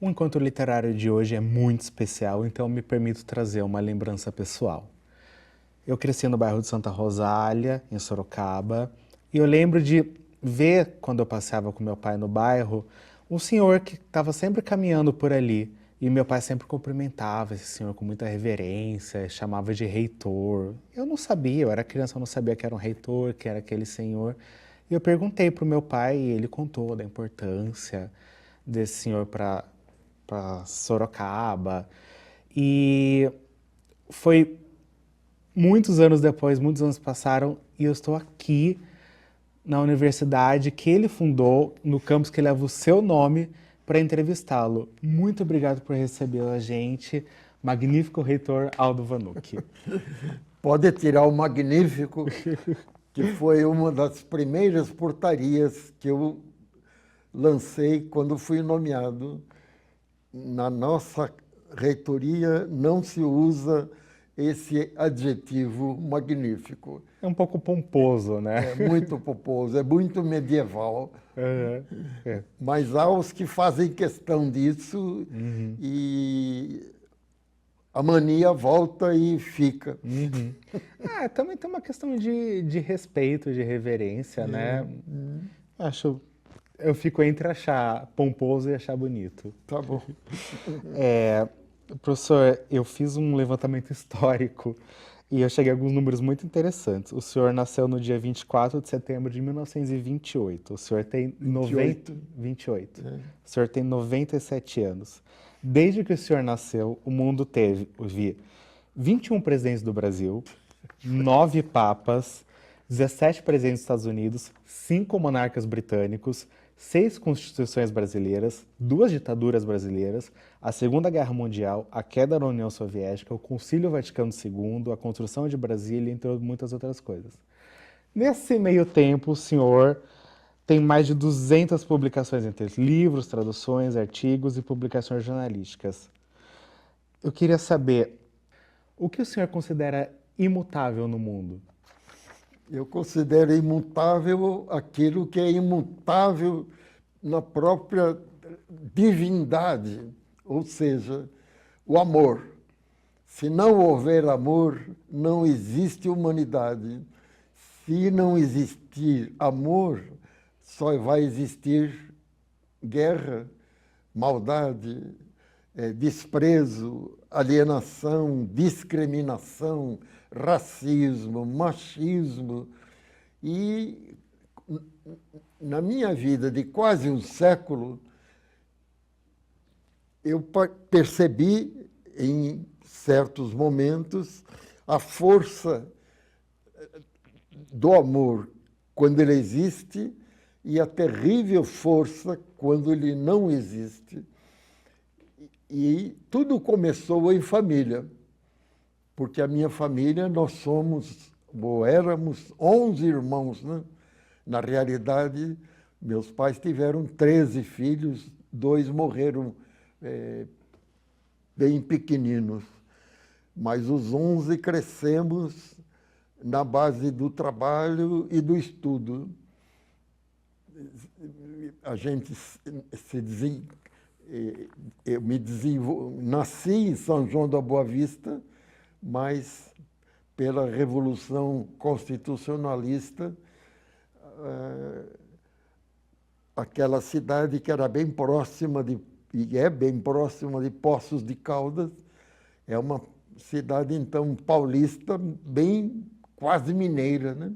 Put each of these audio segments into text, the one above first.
O encontro literário de hoje é muito especial, então me permito trazer uma lembrança pessoal. Eu cresci no bairro de Santa Rosália, em Sorocaba, e eu lembro de ver, quando eu passeava com meu pai no bairro, um senhor que estava sempre caminhando por ali. E meu pai sempre cumprimentava esse senhor com muita reverência, chamava de reitor. Eu não sabia, eu era criança, eu não sabia que era um reitor, que era aquele senhor. E eu perguntei para o meu pai e ele contou da importância desse senhor para Sorocaba. E foi muitos anos depois, muitos anos passaram e eu estou aqui na universidade que ele fundou, no campus que leva o seu nome, para entrevistá-lo. Muito obrigado por receber a gente, magnífico reitor Aldo Vanucci. Pode tirar o magnífico, que foi uma das primeiras portarias que eu lancei quando fui nomeado. Na nossa reitoria não se usa esse adjetivo magnífico. É um pouco pomposo, né? É muito pomposo, é muito medieval. É. Mas há os que fazem questão disso e a mania volta e fica. Também tem uma questão de respeito, de reverência, né? Acho, eu fico entre achar pomposo e achar bonito. Tá bom. Professor, eu fiz um levantamento histórico e eu cheguei a alguns números muito interessantes. O senhor nasceu no dia 24 de setembro de 1928. O senhor tem 28. O senhor tem 97 anos. Desde que o senhor nasceu, o mundo vi 21 presidentes do Brasil, 9 papas, 17 presidentes dos Estados Unidos, 5 monarcas britânicos, 6 constituições brasileiras, 2 ditaduras brasileiras, a Segunda Guerra Mundial, a queda da União Soviética, o Concílio Vaticano II, a construção de Brasília, entre muitas outras coisas. Nesse meio tempo, o senhor tem mais de 200 publicações entre livros, traduções, artigos e publicações jornalísticas. Eu queria saber, o que o senhor considera imutável no mundo? Eu considero imutável aquilo que é imutável na própria divindade, ou seja, o amor. Se não houver amor, não existe humanidade. Se não existir amor, só vai existir guerra, maldade, desprezo, alienação, discriminação, racismo, machismo. E na minha vida de quase um século, eu percebi em certos momentos a força do amor quando ele existe e a terrível força quando ele não existe. E tudo começou em família, porque a minha família, nós éramos 11 irmãos, né? Na realidade, meus pais tiveram 13 filhos, 2 morreram bem pequeninos, mas os 11 crescemos na base do trabalho e do estudo. A gente eu nasci em São João da Boa Vista, mas pela Revolução Constitucionalista, aquela cidade que era bem próxima e é bem próxima de Poços de Caldas, é uma cidade, então, paulista, bem quase mineira, né?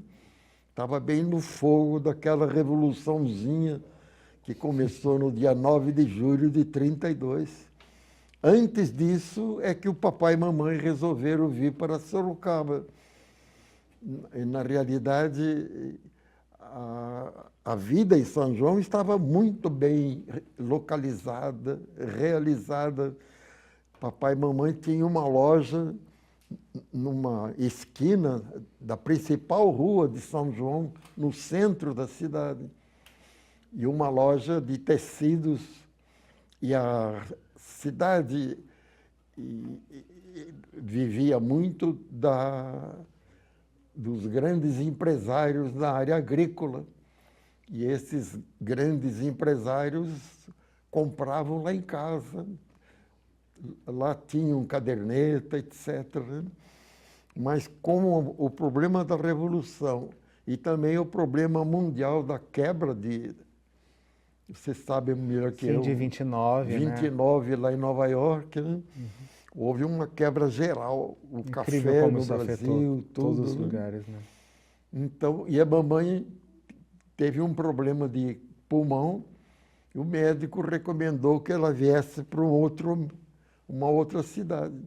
Estava bem no fogo daquela revoluçãozinha que começou no dia 9 de julho de 32. Antes disso é que o papai e mamãe resolveram vir para Sorocaba. E, na realidade, a vida em São João estava muito bem localizada, realizada. Papai e mamãe tinham uma loja numa esquina da principal rua de São João, no centro da cidade, e uma loja de tecidos. E a cidade vivia muito dos grandes empresários da área agrícola. E esses grandes empresários compravam lá em casa. Lá tinham caderneta, etc. Né? Mas com o problema da Revolução e também o problema mundial da quebra de... Você sabe melhor que Sim, eu. de 29, né? 29 lá em Nova York, né? Houve uma quebra geral. O Incrível café como no isso afetou Brasil, todos os tudo. Né? lugares, né? Então, e a mamãe teve um problema de pulmão. E o médico recomendou que ela viesse para uma outra cidade.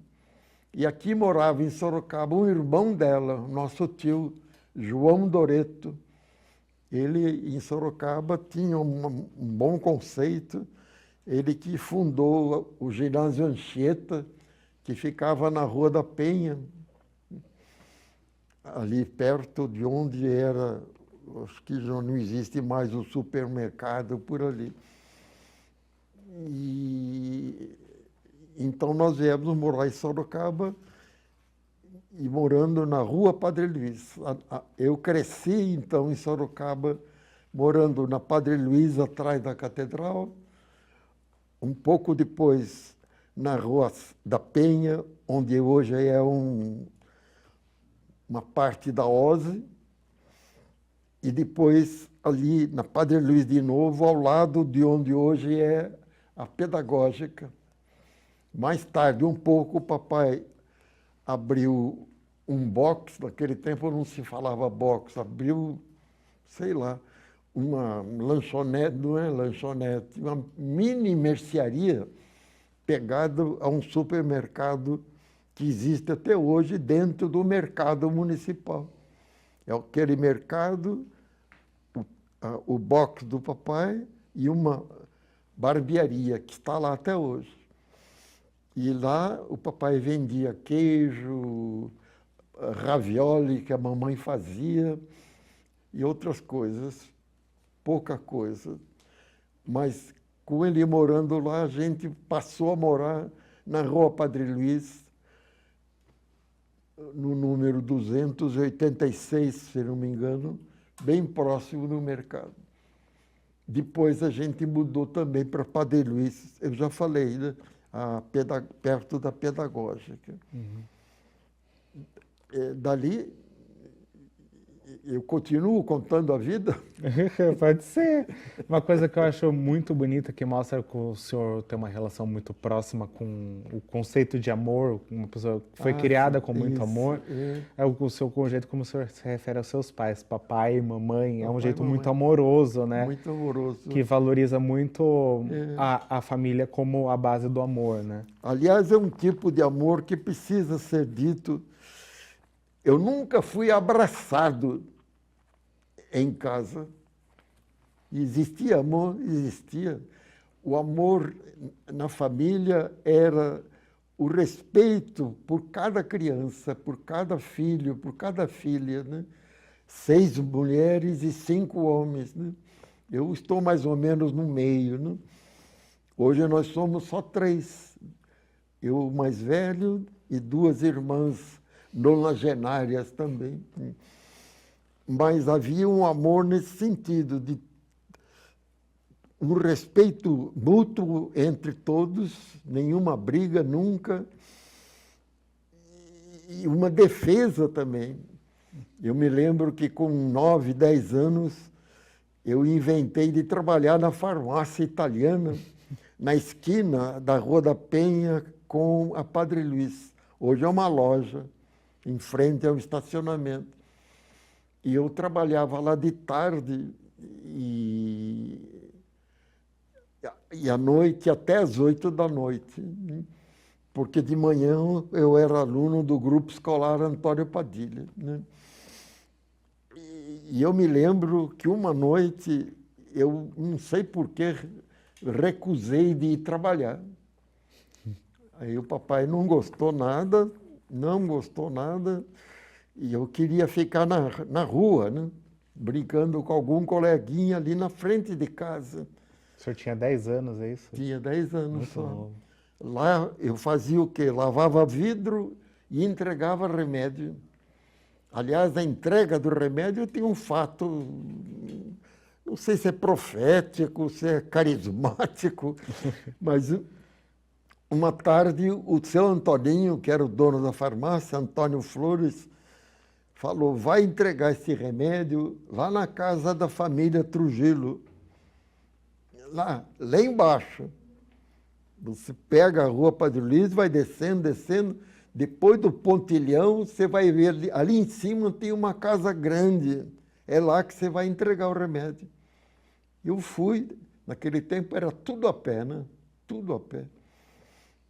E aqui morava em Sorocaba um irmão dela, nosso tio João Doreto. Ele, em Sorocaba, tinha um bom conceito. Ele que fundou o ginásio Anchieta, que ficava na Rua da Penha, ali perto de onde era, acho que já não existe mais o supermercado por ali. E então nós viemos morar em Sorocaba e morando na Rua Padre Luiz. Eu cresci, então, em Sorocaba, morando na Padre Luiz, atrás da Catedral. Um pouco depois, na Rua da Penha, onde hoje é uma parte da OSE. E depois, ali na Padre Luiz de novo, ao lado de onde hoje é a Pedagógica. Mais tarde, um pouco, o papai abriu um box, naquele tempo não se falava box, abriu, sei lá, uma lanchonete, não é lanchonete, uma mini mercearia pegada a um supermercado que existe até hoje dentro do mercado municipal. É aquele mercado, o box do papai e uma barbearia que está lá até hoje. E lá o papai vendia queijo, ravioli que a mamãe fazia e outras coisas, pouca coisa. Mas com ele morando lá, a gente passou a morar na Rua Padre Luiz, no número 286, se não me engano, bem próximo do mercado. Depois a gente mudou também para Padre Luiz, eu já falei, né? Perto da Pedagógica. Dali, eu continuo contando a vida. Pode ser. Uma coisa que eu acho muito bonita, que mostra que o senhor tem uma relação muito próxima com o conceito de amor, uma pessoa que foi criada com muito isso, amor, é o jeito como o senhor se refere aos seus pais, papai e mamãe, é um Papai jeito e muito mamãe. amoroso, né? Muito amoroso. Que valoriza muito a família como a base do amor, né? Aliás, é um tipo de amor que precisa ser dito. Eu nunca fui abraçado em casa. Existia amor? Existia. O amor na família era o respeito por cada criança, por cada filho, por cada filha, né? 6 mulheres e 5 homens, né? Eu estou mais ou menos no meio, né? Hoje nós somos só 3. Eu, o mais velho, e 2 irmãs nonagenárias também. Mas havia um amor nesse sentido, de um respeito mútuo entre todos, nenhuma briga nunca, e uma defesa também. Eu me lembro que com 9, 10 anos, eu inventei de trabalhar na farmácia italiana, na esquina da Rua da Penha com a Padre Luiz. Hoje é uma loja, em frente ao estacionamento. E eu trabalhava lá de tarde e à noite até às 8 da noite, né? Porque de manhã eu era aluno do Grupo Escolar Antônio Padilha, né? E eu me lembro que uma noite, eu não sei por que, recusei de ir trabalhar. Aí o papai não gostou nada, e eu queria ficar na rua, né? Brincando com algum coleguinha ali na frente de casa. O senhor tinha 10 anos, é isso? Tinha 10 anos Muito só. novo. Lá eu fazia o quê? Lavava vidro e entregava remédio. Aliás, a entrega do remédio tem um fato, não sei se é profético, se é carismático, mas uma tarde o seu Antoninho, que era o dono da farmácia, Antônio Flores, falou, vai entregar esse remédio lá na casa da família Trujillo, lá embaixo. Você pega a rua Padre Luiz, vai descendo, descendo, depois do pontilhão, você vai ver, ali em cima tem uma casa grande, é lá que você vai entregar o remédio. Eu fui, naquele tempo era tudo a pé, né? Tudo a pé.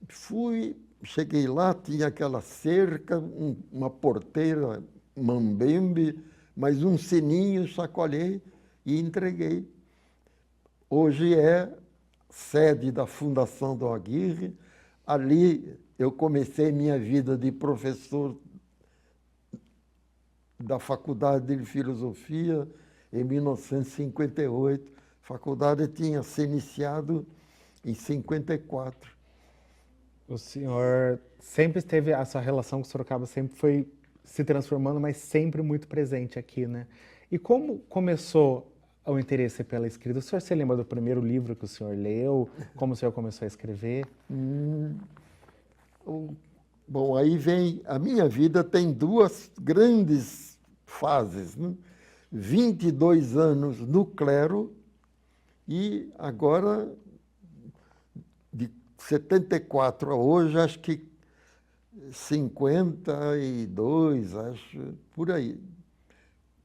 Fui, cheguei lá, tinha aquela cerca, uma porteira mambembe, mas um sininho, sacolhei e entreguei. Hoje é sede da Fundação Dom Aguirre. Ali eu comecei minha vida de professor da Faculdade de Filosofia em 1958. A faculdade tinha se iniciado em 54. O senhor sempre esteve, a sua relação com Sorocaba sempre foi se transformando, mas sempre muito presente aqui, né? E como começou o interesse pela escrita? O senhor se lembra do primeiro livro que o senhor leu? Como o senhor começou a escrever? Bom, aí vem, a minha vida tem duas grandes fases, né? 22 anos no clero e agora, de 74 a hoje, acho que 52, acho, por aí,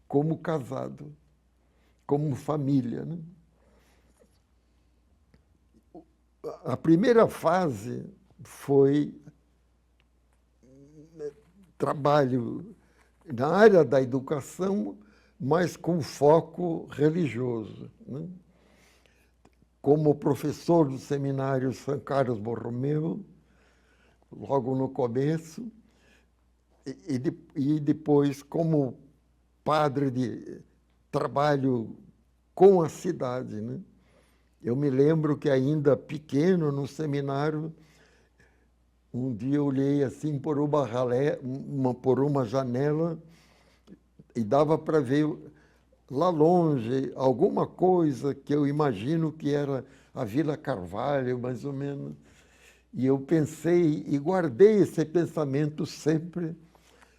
como casado, como família, né? A primeira fase foi trabalho na área da educação, mas com foco religioso, né? Como professor do seminário São Carlos Borromeu, logo no começo, e depois como padre de trabalho com a cidade, né? Eu me lembro que ainda pequeno no seminário, um dia eu olhei assim por uma janela e dava para ver lá longe alguma coisa que eu imagino que era a Vila Carvalho, mais ou menos. E eu pensei e guardei esse pensamento sempre.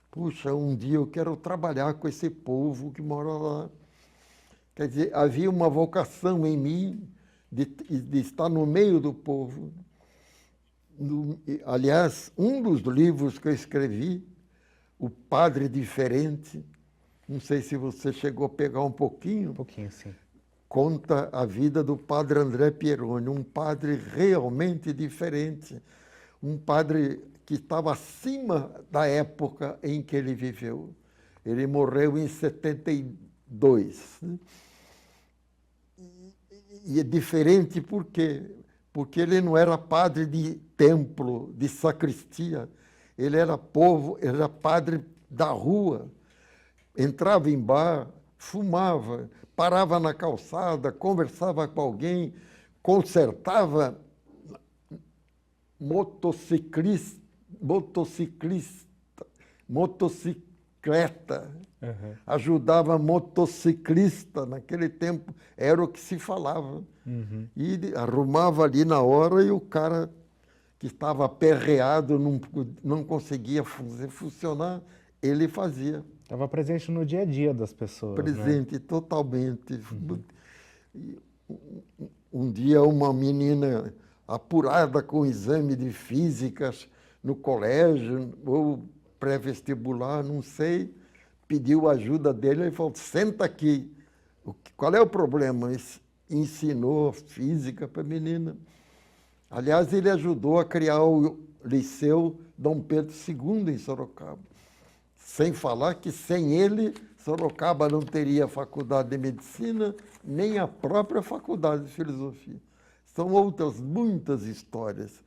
Puxa, um dia eu quero trabalhar com esse povo que mora lá. Quer dizer, havia uma vocação em mim de estar no meio do povo. Aliás, um dos livros que eu escrevi, O Padre Diferente, não sei se você chegou a pegar um pouquinho. Um pouquinho, sim. Conta a vida do padre André Pieroni, um padre realmente diferente, um padre que estava acima da época em que ele viveu. Ele morreu em 72. Né? E é diferente por quê? Porque ele não era padre de templo, de sacristia, ele era padre da rua. Entrava em bar, fumava, parava na calçada, conversava com alguém, consertava motocicleta, ajudava motociclista, naquele tempo era o que se falava. E arrumava ali na hora e o cara que estava aperreado, não conseguia funcionar, ele fazia. Estava presente no dia a dia das pessoas, Presente, né? totalmente. Um dia uma menina apurada com exame de físicas no colégio, ou pré-vestibular, não sei, pediu ajuda dele e falou, senta aqui. Qual é o problema? Ensinou física para a menina. Aliás, ele ajudou a criar o Liceu Dom Pedro II em Sorocaba. Sem falar que sem ele, Sorocaba não teria faculdade de medicina, nem a própria faculdade de filosofia. São outras muitas histórias,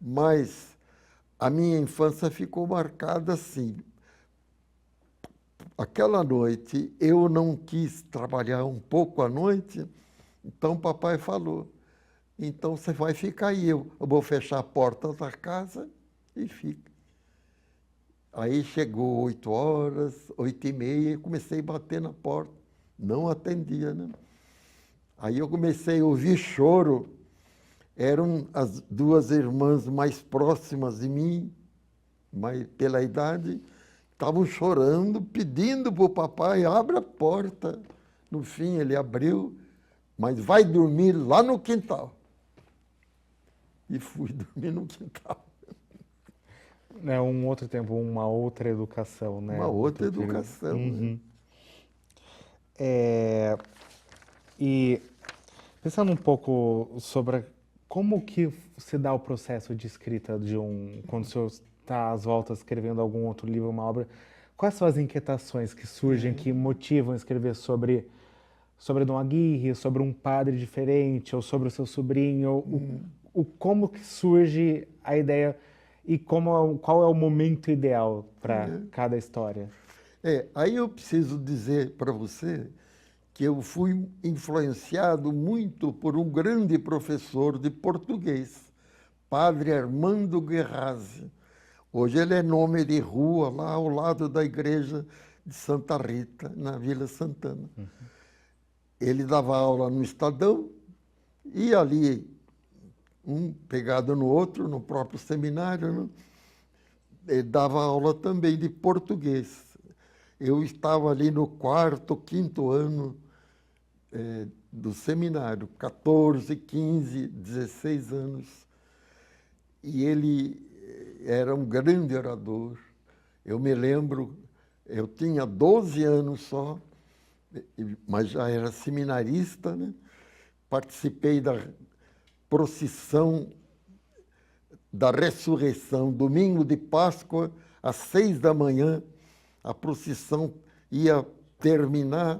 mas a minha infância ficou marcada assim. Aquela noite eu não quis trabalhar um pouco à noite, então papai falou, então você vai ficar aí, eu vou fechar a porta da casa e fica. Aí chegou 8h, 8h30, e comecei a bater na porta. Não atendia, né? Aí eu comecei a ouvir choro. Eram as duas irmãs mais próximas de mim, mais pela idade, estavam chorando, pedindo para o papai, abre a porta. No fim, ele abriu, mas vai dormir lá no quintal. E fui dormir no quintal. É um outro tempo, uma outra educação, né? Uma outra Porque- educação. Né? Uhum. E pensando um pouco sobre como que se dá o processo de escrita de quando o senhor está às voltas escrevendo algum outro livro, uma obra, quais são as inquietações que surgem, que motivam a escrever sobre Dom Aguirre, sobre um padre diferente, ou sobre o seu sobrinho, como que surge a ideia e qual é o momento ideal para cada história? Aí eu preciso dizer para você que eu fui influenciado muito por um grande professor de português, Padre Armando Guerrazzi. Hoje ele é nome de rua lá ao lado da igreja de Santa Rita, na Vila Santana. Ele dava aula no Estadão e ali, um pegado no outro, no próprio seminário, né? Ele dava aula também de português. Eu estava ali no quarto, quinto ano do seminário, 14, 15, 16 anos. E ele era um grande orador. Eu me lembro, eu tinha 12 anos só, mas já era seminarista, né? Participei da procissão da ressurreição, domingo de Páscoa, às 6 da manhã. A procissão ia terminar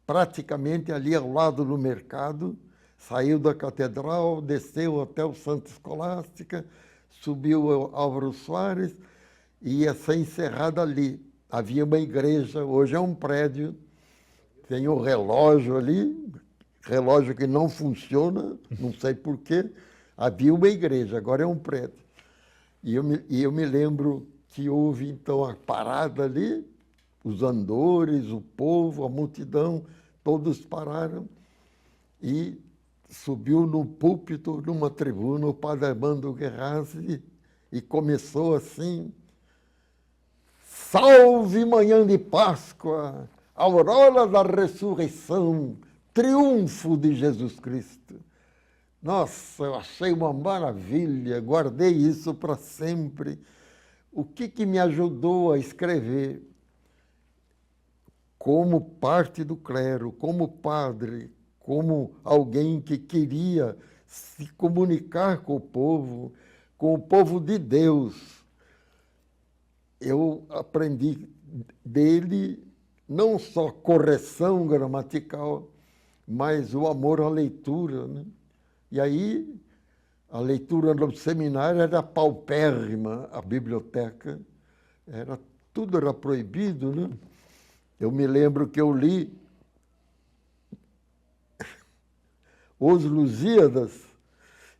praticamente ali ao lado do mercado, saiu da catedral, desceu até o Santa Escolástica, subiu ao Álvaro Soares e ia ser encerrada ali. Havia uma igreja, hoje é um prédio, tem um relógio ali, relógio que não funciona, não sei porquê. Havia uma igreja, agora é um prédio. E eu me lembro que houve, então, a parada ali, os andores, o povo, a multidão, todos pararam e subiu no púlpito, numa tribuna, o padre Armando Guerrazzi e começou assim: salve manhã de Páscoa, aurora da ressurreição, triunfo de Jesus Cristo. Nossa, eu achei uma maravilha, guardei isso para sempre. O que me ajudou a escrever? Como parte do clero, como padre, como alguém que queria se comunicar com o povo de Deus, eu aprendi dele não só correção gramatical, mas o amor à leitura, né? E aí, a leitura no seminário era paupérrima, a biblioteca, tudo era proibido, né? Eu me lembro que eu li Os Lusíadas,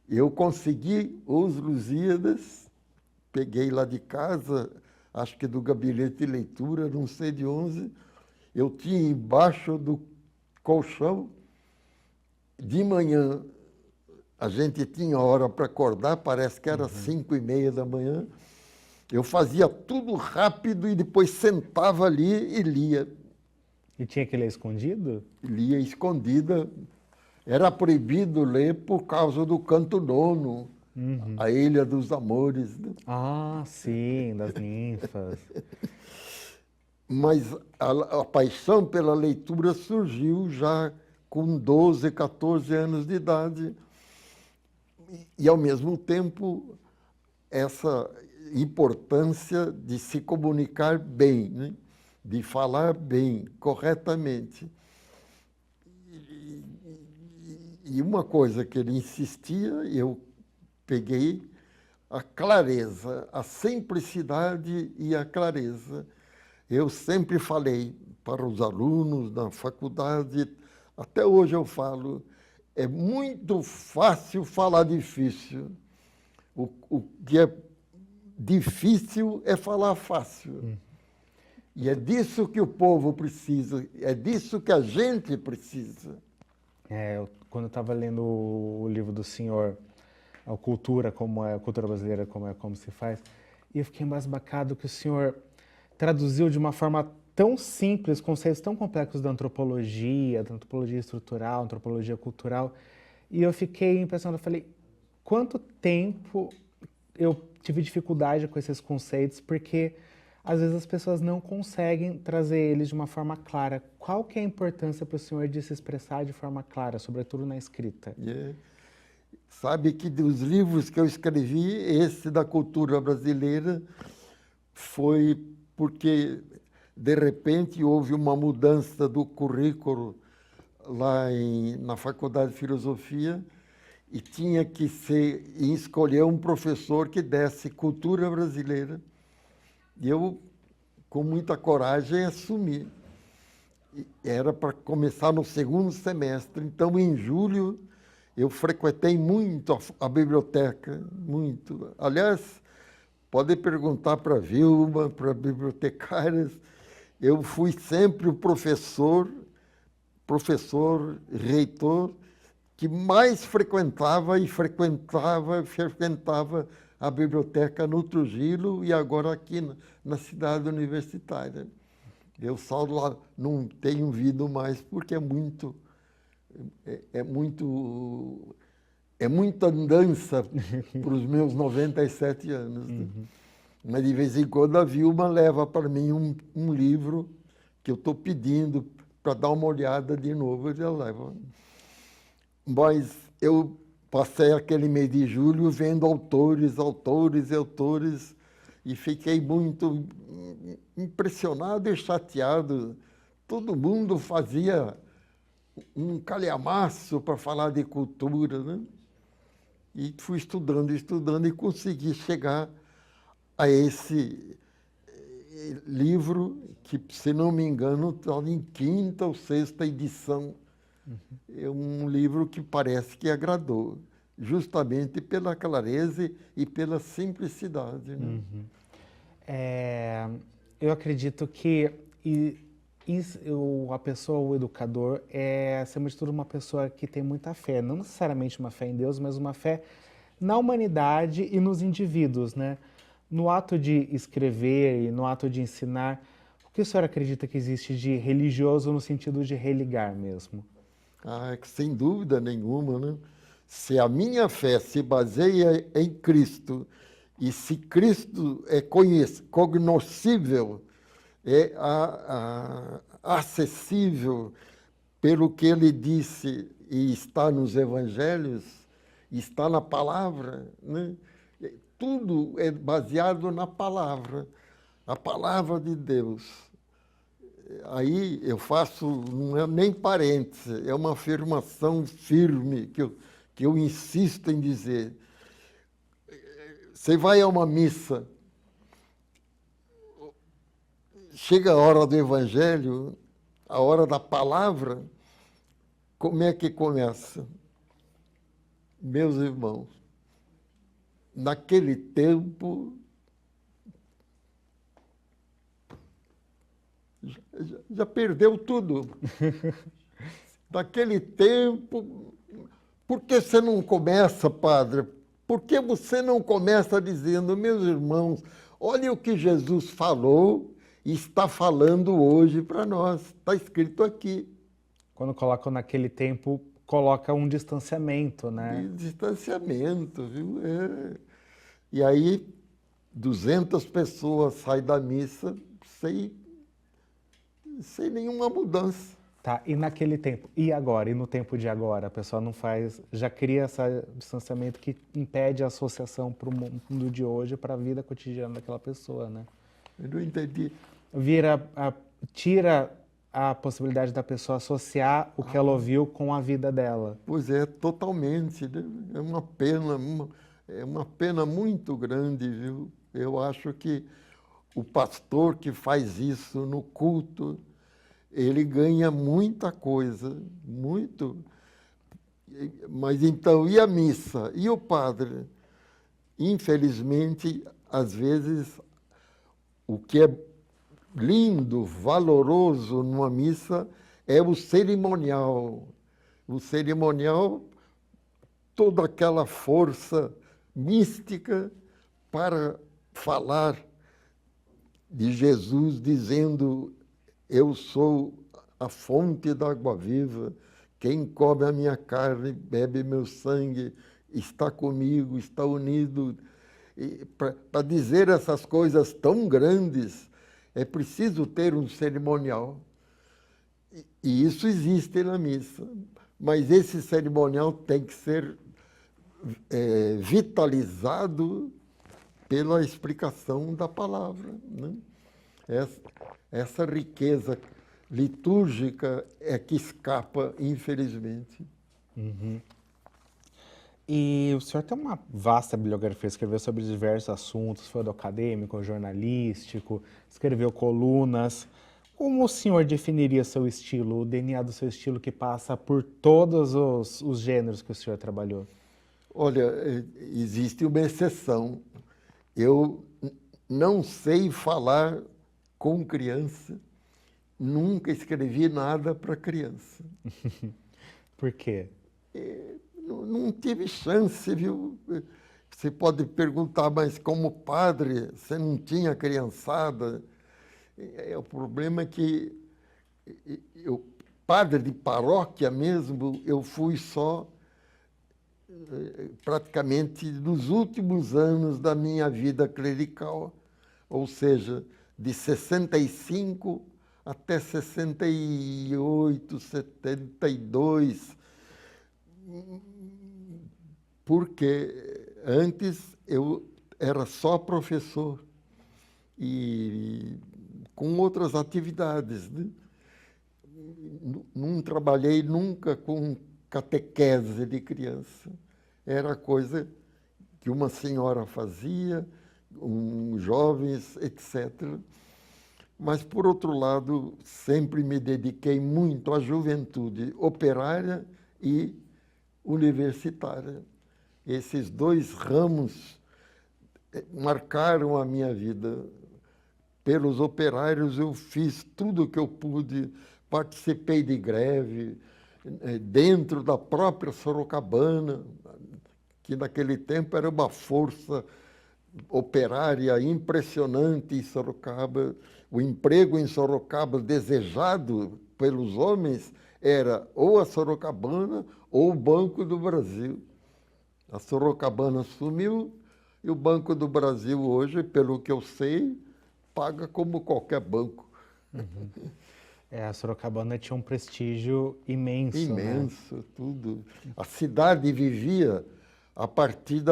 eu consegui Os Lusíadas, peguei lá de casa, acho que do gabinete de leitura, não sei de onde, eu tinha embaixo do colchão, de manhã, a gente tinha hora para acordar, parece que era 5:30 da manhã. Eu fazia tudo rápido e depois sentava ali e lia. E tinha que ler escondido? Lia escondida. Era proibido ler por causa do canto nono, A Ilha dos Amores. Né? Ah, sim, das ninfas. Mas a paixão pela leitura surgiu já com 12, 14 anos de idade. E, ao mesmo tempo, essa importância de se comunicar bem, né? De falar bem, corretamente. E uma coisa que ele insistia, eu peguei a clareza, a simplicidade e a clareza. Eu sempre falei para os alunos da faculdade, até hoje eu falo, é muito fácil falar difícil. O que é difícil é falar fácil. E é disso que o povo precisa, é disso que a gente precisa. Quando eu estava lendo o livro do senhor, a cultura, como é, a cultura brasileira, como se faz, e eu fiquei embasbacado que o senhor traduziu de uma forma tão simples conceitos tão complexos da antropologia estrutural, antropologia cultural, e eu fiquei impressionado, eu falei, quanto tempo eu tive dificuldade com esses conceitos, porque às vezes as pessoas não conseguem trazer eles de uma forma clara. Qual que é a importância para o senhor de se expressar de forma clara, sobretudo na escrita? Sabe que dos livros que eu escrevi, esse da cultura brasileira foi porque, de repente, houve uma mudança do currículo lá na Faculdade de Filosofia e tinha que escolher um professor que desse cultura brasileira. E eu, com muita coragem, assumi. Era para começar no segundo semestre. Então, em julho, eu frequentei muito a biblioteca, muito. Aliás, pode perguntar para a Vilma, para bibliotecárias. Eu fui sempre o professor, reitor, que mais frequentava a biblioteca no Trujillo e agora aqui na cidade universitária. Eu só lá não tenho vindo mais porque é muita andança para os meus 97 anos. Né? Mas de vez em quando a Vilma leva para mim um livro que eu estou pedindo para dar uma olhada de novo, ele leva. Mas eu passei aquele mês de julho vendo autores, e fiquei muito impressionado e chateado. Todo mundo fazia um calhamaço para falar de cultura, né? E fui estudando e consegui chegar a esse livro que, se não me engano, está em 5ª ou 6ª edição. É um livro que parece que agradou, justamente pela clareza e pela simplicidade. Né? Eu acredito que a pessoa, o educador, é, acima de tudo, uma pessoa que tem muita fé. Não necessariamente uma fé em Deus, mas uma fé na humanidade e nos indivíduos, né? No ato de escrever e no ato de ensinar, o que o senhor acredita que existe de religioso no sentido de religar mesmo? Sem dúvida nenhuma, né? Se a minha fé se baseia em Cristo e se Cristo é cognoscível, é acessível pelo que ele disse e está nos evangelhos, está na palavra, né? Tudo é baseado na palavra, a palavra de Deus. Aí eu faço, não é nem parêntese, é uma afirmação firme que eu insisto em dizer. Você vai a uma missa, chega a hora do evangelho, a hora da palavra, como é que começa? Meus irmãos, naquele tempo, já perdeu tudo. Naquele tempo, por que você não começa, padre? Por que você não começa dizendo, meus irmãos, olha o que Jesus falou e está falando hoje para nós. Está escrito aqui. Quando colocam naquele tempo, coloca um distanciamento, né? Distanciamento, viu? E aí, 200 pessoas saem da missa sem nenhuma mudança. Tá, e naquele tempo, e agora? E no tempo de agora? A pessoa não faz, já cria esse distanciamento que impede a associação para o mundo de hoje, para a vida cotidiana daquela pessoa, né? Eu não entendi. Tira a possibilidade da pessoa associar o que ela ouviu com a vida dela. Pois é, totalmente. Né? É uma pena muito grande, viu? Eu acho que o pastor que faz isso no culto, ele ganha muita coisa, muito. Mas então, e a missa? E o padre? Infelizmente, às vezes, o que é lindo, valoroso numa missa é o cerimonial. O cerimonial, toda aquela força mística para falar de Jesus, dizendo: eu sou a fonte da água viva, quem come a minha carne, bebe meu sangue, está comigo, está unido. Para dizer essas coisas tão grandes, é preciso ter um cerimonial. E isso existe na missa. Mas esse cerimonial tem que ser vitalizado pela explicação da palavra, né? Essa riqueza litúrgica é que escapa, infelizmente. Uhum. E o senhor tem uma vasta bibliografia, escreveu sobre diversos assuntos, foi do acadêmico, jornalístico, escreveu colunas. Como o senhor definiria seu estilo, o DNA do seu estilo que passa por todos os gêneros que o senhor trabalhou? Olha, existe uma exceção. Eu não sei falar com criança, nunca escrevi nada para criança. Por quê? Não tive chance, viu? Você pode perguntar, mas como padre, você não tinha criançada? O problema é que eu, padre de paróquia mesmo, eu fui só praticamente nos últimos anos da minha vida clerical, ou seja, de 65 até 68, 72, porque antes eu era só professor e com outras atividades, né? Não trabalhei nunca com catequese de criança. Era coisa que uma senhora fazia, jovens, etc. Mas, por outro lado, sempre me dediquei muito à juventude operária e universitária. Esses dois ramos marcaram a minha vida. Pelos operários eu fiz tudo o que eu pude, participei de greve, dentro da própria Sorocabana, que naquele tempo era uma força operária impressionante em Sorocaba. O emprego em Sorocaba desejado pelos homens era ou a Sorocabana ou o Banco do Brasil. A Sorocabana sumiu e o Banco do Brasil hoje, pelo que eu sei, paga como qualquer banco. Uhum. A Sorocabana tinha um prestígio imenso, imenso, né? Tudo. A cidade vivia a partir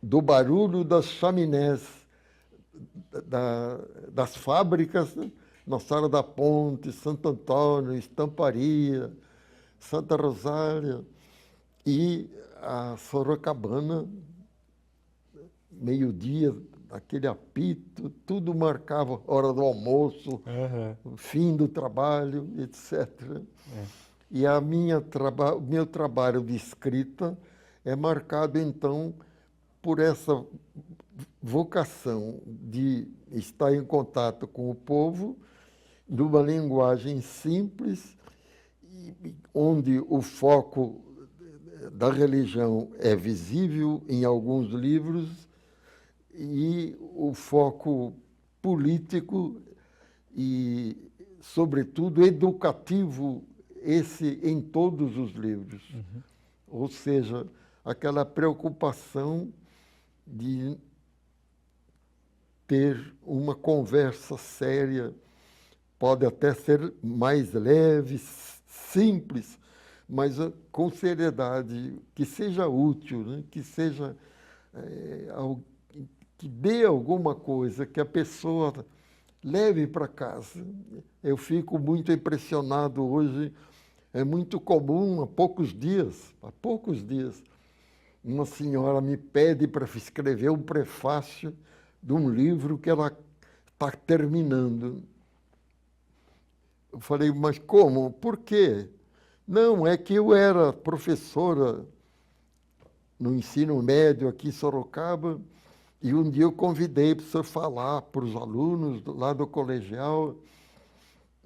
do barulho das chaminés, das fábricas, né? Nossa Senhora da Ponte, Santo Antônio, Estamparia, Santa Rosália, e a Sorocabana, meio-dia, aquele apito, tudo marcava hora do almoço, o fim do trabalho, etc. E o meu trabalho de escrita é marcado, então, por essa vocação de estar em contato com o povo, numa linguagem simples, onde o foco da religião é visível em alguns livros e o foco político e, sobretudo, educativo, esse em todos os livros. Uhum. Ou seja, aquela preocupação de ter uma conversa séria, pode até ser mais leve, simples, mas com seriedade, que seja útil, né? Que seja que dê alguma coisa, que a pessoa leve para casa. Eu fico muito impressionado hoje, é muito comum, há poucos dias, uma senhora me pede para escrever um prefácio de um livro que ela está terminando. Eu falei, mas como? Por quê? Não, é que eu era professora no ensino médio aqui em Sorocaba e um dia eu convidei para o senhor falar para os alunos lá do colegial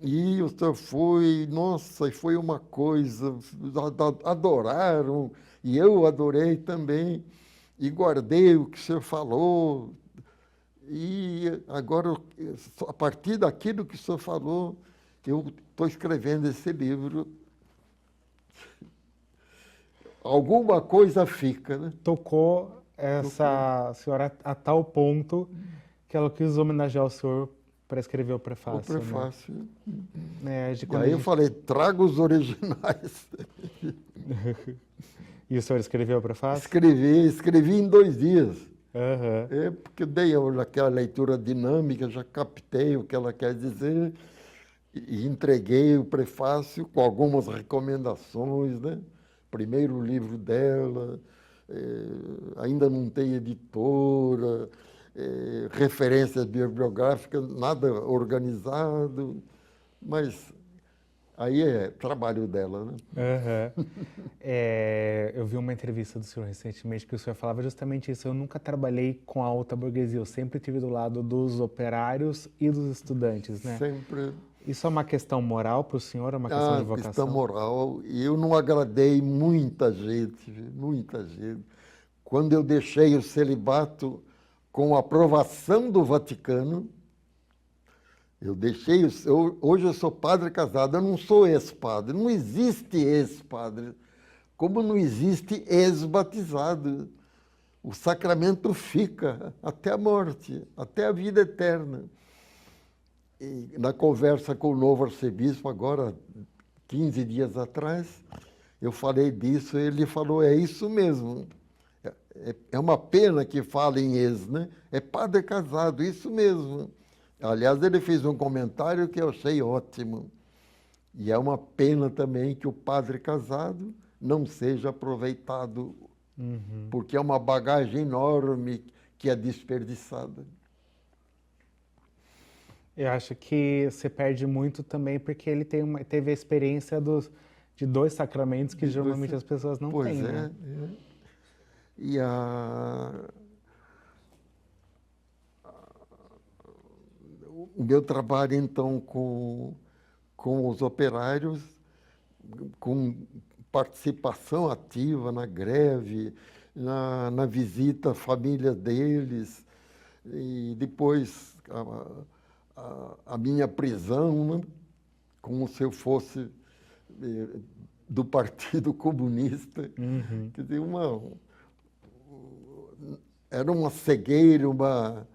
E o senhor foi, nossa, foi uma coisa, adoraram, e eu adorei também, e guardei o que o senhor falou. E agora, a partir daquilo que o senhor falou, eu estou escrevendo esse livro. Alguma coisa fica, né? Tocou essa senhora a tal ponto que ela quis homenagear o senhor para escrever o O prefácio, prefácio. né? E aí eu falei, traga os originais. E o senhor escreveu o prefácio? Escrevi em 2 dias. Aham. É porque dei aquela leitura dinâmica, já captei o que ela quer dizer e entreguei o prefácio com algumas recomendações, né? Primeiro livro dela, ainda não tem editora, referências bibliográficas, nada organizado, mas aí é trabalho dela, né? Aham. Eu vi uma entrevista do senhor recentemente que o senhor falava justamente isso. Eu nunca trabalhei com a alta burguesia, eu sempre estive do lado dos operários e dos estudantes, né? Sempre. Isso é uma questão moral para o senhor, é uma questão de vocação? Questão moral. E eu não agradei muita gente, viu? Muita gente. Quando eu deixei o celibato com a aprovação do Vaticano, eu deixei. Hoje eu sou padre casado, eu não sou ex-padre. Não existe ex-padre, como não existe ex-batizado. O sacramento fica até a morte, até a vida eterna. E na conversa com o novo arcebispo, agora, 15 dias atrás, eu falei disso, ele falou, é isso mesmo. É uma pena que fale em ex, né? É padre casado, isso mesmo. Aliás, ele fez um comentário que eu achei ótimo. E é uma pena também que o padre casado não seja aproveitado, porque é uma bagagem enorme que é desperdiçada. Eu acho que você perde muito também porque ele teve a experiência de 2 sacramentos que geralmente as pessoas não têm, né? E o meu trabalho, então, com os operários, com participação ativa na greve, na visita à família deles, e depois a minha prisão, né? Como se eu fosse do Partido Comunista. Quer dizer, era uma cegueira, uma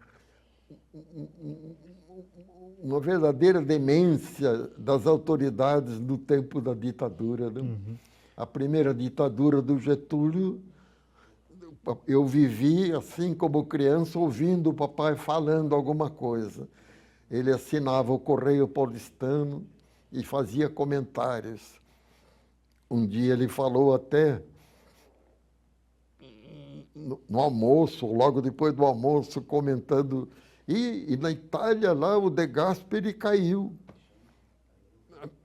verdadeira demência das autoridades no tempo da ditadura, né? A primeira ditadura do Getúlio, eu vivi, assim como criança, ouvindo o papai falando alguma coisa. Ele assinava o Correio Paulistano e fazia comentários. Um dia ele falou até no almoço, logo depois do almoço, comentando, e na Itália lá o De Gasperi caiu.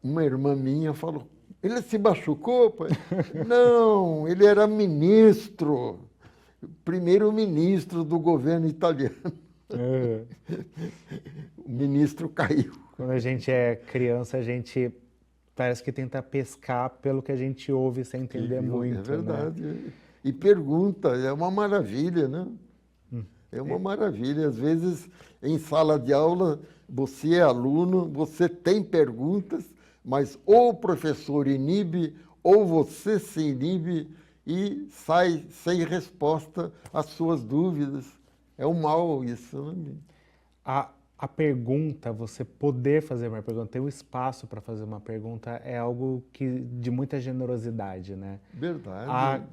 Uma irmã minha falou, ele se machucou, pai? Não, ele era ministro, primeiro-ministro do governo italiano. O ministro caiu. Quando a gente é criança, a gente parece que tenta pescar pelo que a gente ouve sem entender muito. É verdade. Né? E pergunta, é uma maravilha, né? É uma maravilha. Às vezes, em sala de aula, você é aluno, você tem perguntas, mas ou o professor inibe, ou você se inibe e sai sem resposta às suas dúvidas. É um mal isso, né? A pergunta, você poder fazer uma pergunta, ter o espaço para fazer uma pergunta é algo de muita generosidade, né? Verdade.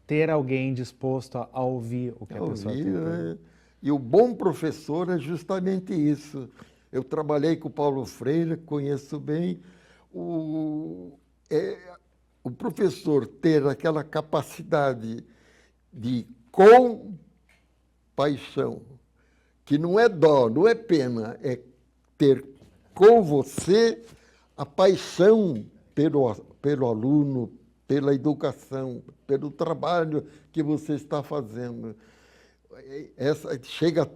Ter alguém disposto a ouvir o que a pessoa tem. Né? E o bom professor é justamente isso. Eu trabalhei com o Paulo Freire, conheço bem. O professor ter aquela capacidade de compaixão, que não é dó, não é pena, é ter com você a paixão pelo aluno, pela educação, pelo trabalho que você está fazendo. Essa chega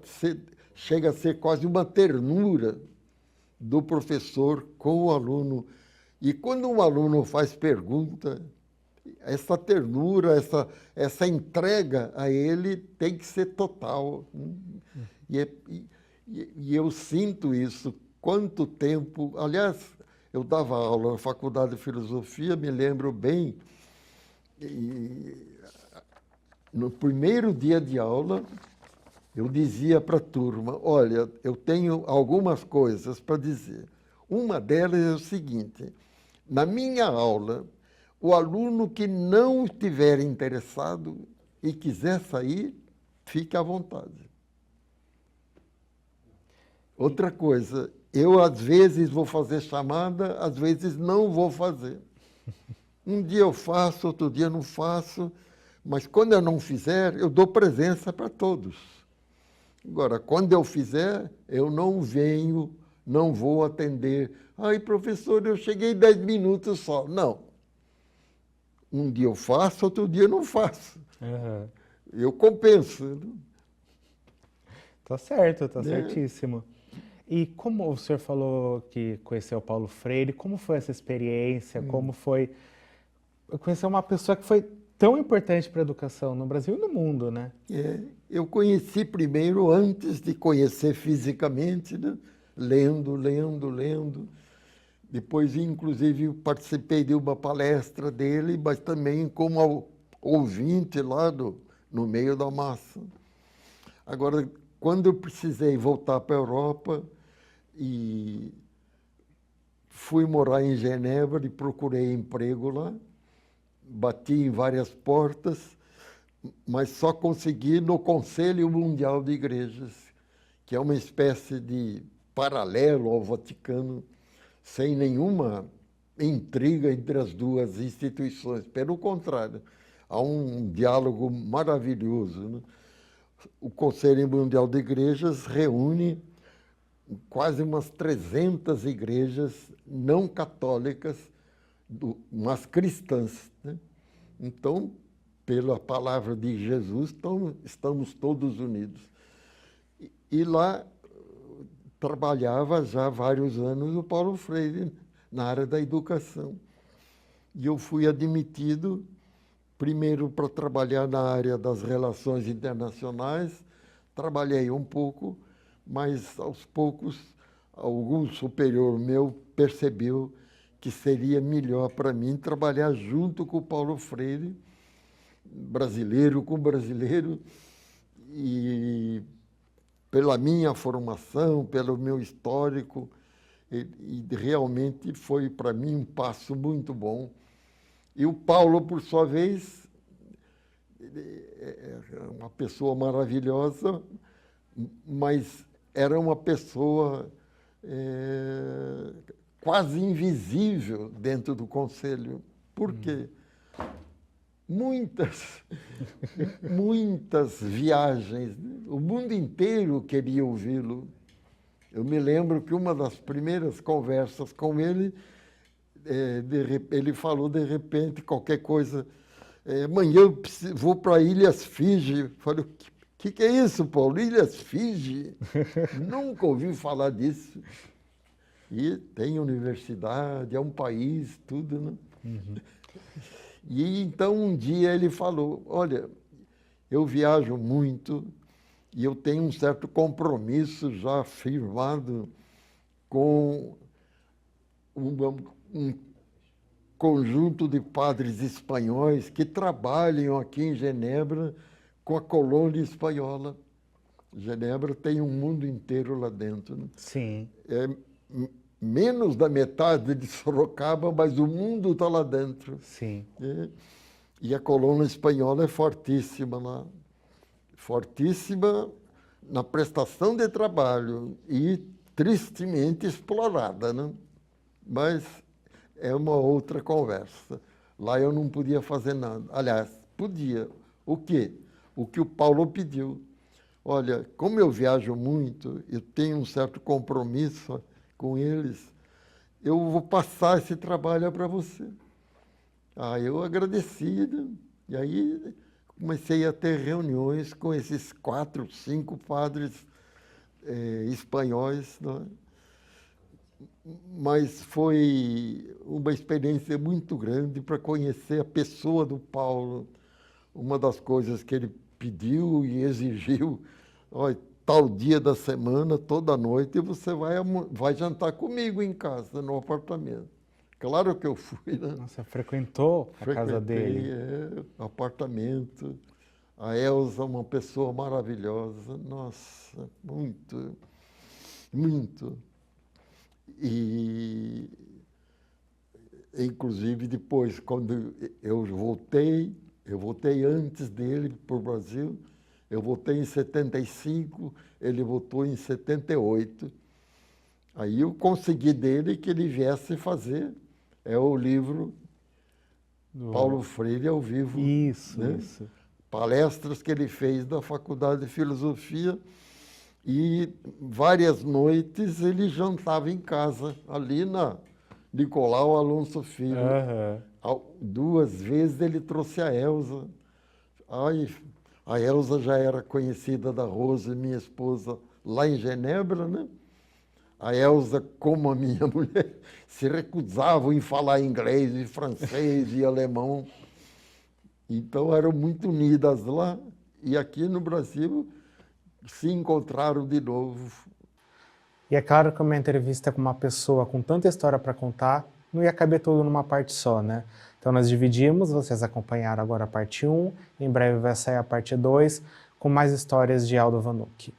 a ser quase uma ternura, do professor com o aluno. E quando um aluno faz pergunta, essa ternura, essa entrega a ele tem que ser total. E eu sinto isso. Quanto tempo... Aliás, eu dava aula na Faculdade de Filosofia, me lembro bem, e no primeiro dia de aula, eu dizia para a turma, olha, eu tenho algumas coisas para dizer. Uma delas é o seguinte, na minha aula, o aluno que não estiver interessado e quiser sair, fique à vontade. Outra coisa, eu às vezes vou fazer chamada, às vezes não vou fazer. Um dia eu faço, outro dia não faço, mas quando eu não fizer, eu dou presença para todos. Agora, quando eu fizer, eu não venho, não vou atender. Ai, professor, eu cheguei 10 minutos só. Não. Um dia eu faço, outro dia eu não faço. Uhum. Eu compenso. Tá certo, tá certíssimo. E como o senhor falou que conheceu o Paulo Freire, como foi essa experiência? Como foi conhecer uma pessoa que foi tão importante para a educação no Brasil e no mundo, né? Eu conheci primeiro, antes de conhecer fisicamente, né? Lendo. Depois, inclusive, participei de uma palestra dele, mas também como ouvinte lá no meio da massa. Agora, quando eu precisei voltar para a Europa e fui morar em Genebra e procurei emprego lá, bati em várias portas, mas só consegui no Conselho Mundial de Igrejas, que é uma espécie de paralelo ao Vaticano, sem nenhuma intriga entre as duas instituições. Pelo contrário, há um diálogo maravilhoso, né? O Conselho Mundial de Igrejas reúne quase umas 300 igrejas não católicas, mas cristãs, né? Então, pela palavra de Jesus, estamos todos unidos. E lá trabalhava já há vários anos o Paulo Freire na área da educação. E eu fui admitido primeiro para trabalhar na área das relações internacionais, trabalhei um pouco, mas aos poucos algum superior meu percebeu que seria melhor para mim trabalhar junto com o Paulo Freire, brasileiro com brasileiro, e pela minha formação, pelo meu histórico, e realmente foi para mim um passo muito bom. E o Paulo, por sua vez, é uma pessoa maravilhosa, mas era uma pessoa quase invisível dentro do conselho. Por quê? Muitas viagens, o mundo inteiro queria ouvi-lo. Eu me lembro que uma das primeiras conversas com ele, ele falou de repente qualquer coisa, amanhã eu vou para Ilhas Fiji. Falei, o que é isso, Paulo? Ilhas Fiji? Nunca ouvi falar disso. E tem universidade, é um país, tudo, né? Uhum. E então um dia ele falou, olha, eu viajo muito e eu tenho um certo compromisso já firmado com um conjunto de padres espanhóis que trabalham aqui em Genebra com a colônia espanhola. Genebra tem um mundo inteiro lá dentro, né? Sim. Menos da metade de Sorocaba, mas o mundo está lá dentro. Sim. E a colônia espanhola é fortíssima lá. Fortíssima na prestação de trabalho e tristemente explorada, né? Mas é uma outra conversa. Lá eu não podia fazer nada. Aliás, podia. O quê? O que o Paulo pediu. Olha, como eu viajo muito, eu tenho um certo compromisso com eles, eu vou passar esse trabalho para você. Eu agradeci, né? E aí comecei a ter reuniões com esses 4, 5 padres espanhóis, né? mas foi uma experiência muito grande para conhecer a pessoa do Paulo. Uma das coisas que ele pediu e exigiu, olha, tal dia da semana, toda noite, você vai jantar comigo em casa, no apartamento. Claro que eu fui, né? Nossa, frequentou a casa Frequentei, dele. apartamento. A Elza, uma pessoa maravilhosa, nossa, muito, muito. E, inclusive, depois, quando eu voltei antes dele para o Brasil, eu voltei em 75, ele voltou em 78. Aí eu consegui dele que ele viesse fazer o livro Paulo Freire ao vivo. Isso, né? isso. Palestras que ele fez na Faculdade de Filosofia e várias noites ele jantava em casa, ali na Nicolau Alonso Filho. Duas vezes ele trouxe a Elza. Ai, a Elza já era conhecida da Rose, minha esposa, lá em Genebra, né? A Elza, como a minha mulher, se recusavam em falar inglês e francês e alemão. Então eram muito unidas lá e aqui no Brasil se encontraram de novo. E é claro que uma entrevista com uma pessoa com tanta história para contar não ia caber tudo numa parte só, né? Então nós dividimos, vocês acompanharam agora a parte 1, em breve vai sair a parte 2, com mais histórias de Aldo Vanucci.